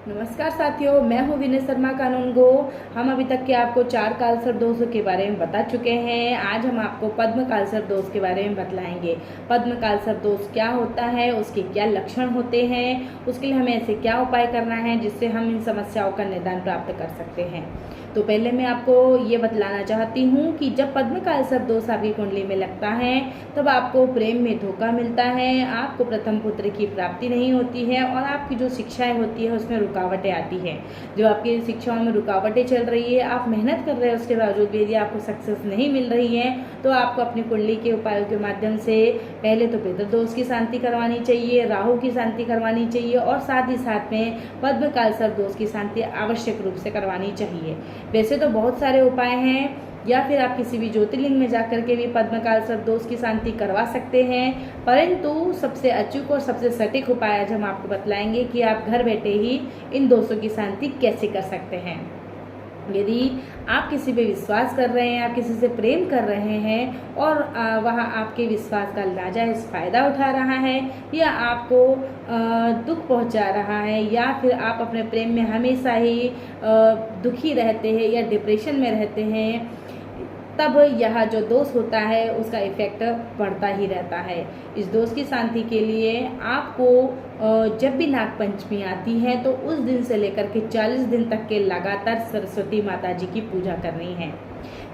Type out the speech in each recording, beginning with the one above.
नमस्कार साथियों, मैं हूँ विनय शर्मा कानूनगो। हम अभी तक के आपको 4 कालसर्प दोषों के बारे में बता चुके हैं। आज हम आपको पद्म कालसर्प दोष के बारे में बतलाएंगे। पद्म कालसर्प दोष क्या होता है, उसके क्या लक्षण होते हैं, उसके लिए हमें ऐसे क्या उपाय करना है जिससे हम इन समस्याओं का निदान प्राप्त कर सकते हैं। तो पहले मैं आपको ये बतलाना चाहती हूँ कि जब पद्म कालसर्प दोष आपकी कुंडली में लगता है तब आपको प्रेम में धोखा मिलता है, आपको प्रथम पुत्र की प्राप्ति नहीं होती है और आपकी जो शिक्षाएं होती है उसमें रुकावटें आती हैं। जो आपकी शिक्षाओं में रुकावटें चल रही है, आप मेहनत कर रहे हैं, उसके बावजूद भी यदि आपको सक्सेस नहीं मिल रही है तो आपको अपनी कुंडली के उपायों के माध्यम से पहले तो पितृदोष की शांति करवानी चाहिए, राहु की शांति करवानी चाहिए और साथ ही साथ में पद्म कालसर्प दोष की शांति आवश्यक रूप से करवानी चाहिए। वैसे तो बहुत सारे उपाय हैं, या फिर आप किसी भी ज्योतिर्लिंग में जाकर के भी पद्म कालसर्प दोष की शांति करवा सकते हैं, परंतु सबसे अचूक और सबसे सटीक उपाय आज हम आपको बतलाएंगे कि आप घर बैठे ही इन दोषों की शांति कैसे कर सकते हैं। यदि आप किसी पे विश्वास कर रहे हैं, आप किसी से प्रेम कर रहे हैं और वह आपके विश्वास का नाजायज फायदा उठा रहा है या आपको दुख पहुंचा रहा है या फिर आप अपने प्रेम में हमेशा ही दुखी रहते हैं या डिप्रेशन में रहते हैं, तब यह जो दोष होता है उसका इफेक्ट बढ़ता ही रहता है। इस दोष की शांति के लिए आपको जब भी नाग पंचमी आती है तो उस दिन से लेकर के 40 दिन तक के लगातार सरस्वती माता जी की पूजा करनी है।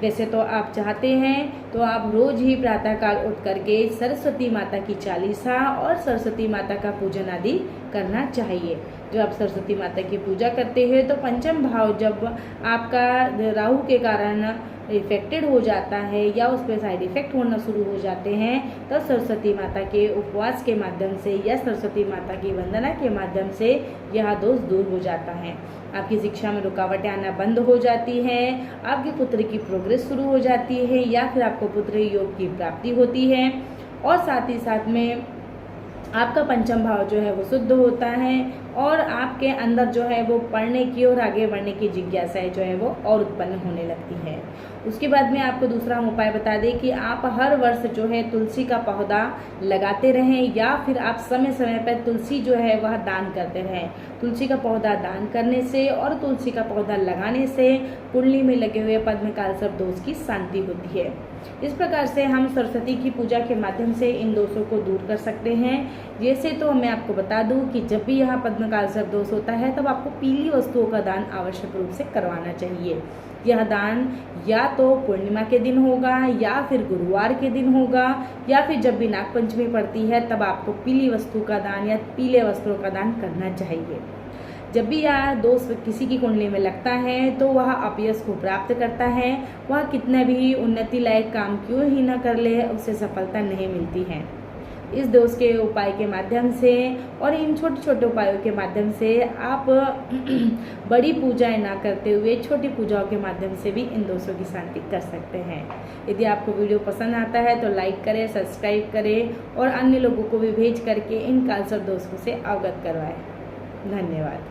वैसे तो आप चाहते हैं तो आप रोज ही प्रातःकाल उठ करके सरस्वती माता की चालीसा और सरस्वती माता का पूजन आदि करना चाहिए। जब आप सरस्वती माता की पूजा करते हैं तो पंचम भाव जब आपका राहु के कारण इफेक्टेड हो जाता है या उस पर साइड इफेक्ट होना शुरू हो जाते हैं तो सरस्वती माता के उपवास के माध्यम से या सरस्वती माता की वंदना के माध्यम से यह दोष दूर हो जाता है। आपकी शिक्षा में रुकावटें आना बंद हो जाती है, आपके पुत्र की प्रोग्रेस शुरू हो जाती है या फिर आपको पुत्र योग की प्राप्ति होती है और साथ ही साथ में आपका पंचम भाव जो है वो शुद्ध होता है और आपके अंदर जो है वो पढ़ने की और आगे बढ़ने की जिज्ञासाएं जो है वो और उत्पन्न होने लगती है। उसके बाद में आपको दूसरा हम उपाय बता दें कि आप हर वर्ष जो है तुलसी का पौधा लगाते रहें या फिर आप समय समय पर तुलसी जो है वह दान करते रहें। तुलसी का पौधा दान करने से और तुलसी का पौधा लगाने से कुंडली में लगे हुए पद्म कालसर्प दोष की शांति होती है। इस प्रकार से हम सरस्वती की पूजा के माध्यम से इन दोषों को दूर कर सकते हैं। जैसे तो मैं आपको बता दूं कि जब भी यहाँ पद्म कालसर्प दोष होता है तब आपको पीली वस्तुओं का दान आवश्यक रूप से करवाना चाहिए। यह दान या तो पूर्णिमा के दिन होगा या फिर गुरुवार के दिन होगा या फिर जब भी नाग पंचमी पड़ती है तब आपको पीली वस्तु का दान या पीले वस्त्रों का दान करना चाहिए। जब भी यह दोष किसी की कुंडली में लगता है तो वह अपयश को प्राप्त करता है, वह कितना भी उन्नति लायक काम क्यों ही न कर ले उसे सफलता नहीं मिलती है। इस दोष के उपाय के माध्यम से और इन छोटे छोटे उपायों के माध्यम से आप बड़ी पूजाएं ना करते हुए छोटी पूजाओं के माध्यम से भी इन दोषों की शांति कर सकते हैं। यदि आपको वीडियो पसंद आता है तो लाइक करें, सब्सक्राइब करें और अन्य लोगों को भी भेज करके इन कालसर्प दोषों से अवगत करवाएं। धन्यवाद।